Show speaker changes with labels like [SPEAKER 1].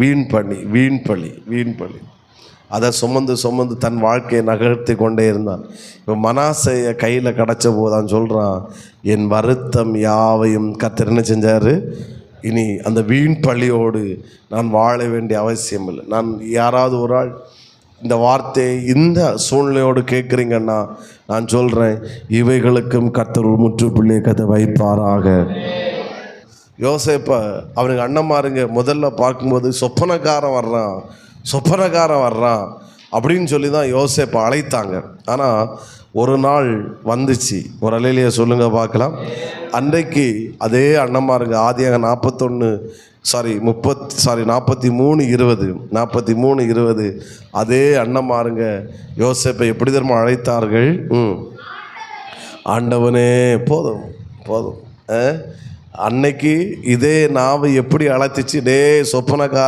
[SPEAKER 1] வீண் பழி அதை சுமந்து தன் வாழ்க்கையை நகர்த்தி கொண்டே இருந்தான். இப்போ மனாசையை கையில் கிடச்ச போதான் சொல்கிறான், என் வருத்தம் யாவையும் கர்த்தர் என்ன செஞ்சார், இனி அந்த வீண் பழியோடு நான் வாழ வேண்டிய அவசியம் இல்லை. நான் யாராவது ஒரு ஆள் இந்த வார்த்தையை இந்த சூழ்நிலையோடு கேட்குறீங்கன்னா நான் சொல்கிறேன், இவைகளுக்கும் கர்த்தர் முற்றுப்புள்ளியை கதை வைப்பாராக. யோசேப்பை அவனுக்கு அண்ணன்மாருங்க முதல்ல பார்க்கும்போது சொப்பனக்காரன் வர்றான் அப்படின்னு சொல்லி தான் யோசேப்பை அழைத்தாங்க. ஆனால் ஒரு நாள் வந்துச்சு, ஒரு அலையிலேயே சொல்லுங்க பார்க்கலாம். அன்றைக்கு அதே அண்ணன்மாருங்க ஆதியாகமம் 43:20 அதே அண்ணன்மாருங்க யோசேப்பை எப்படி தெரியுமா அழைத்தார்கள், ஆண்டவனே போதும் அன்னைக்கு இதே நாவை எப்படி அழைத்துச்சு, டே சொப்பனக்கார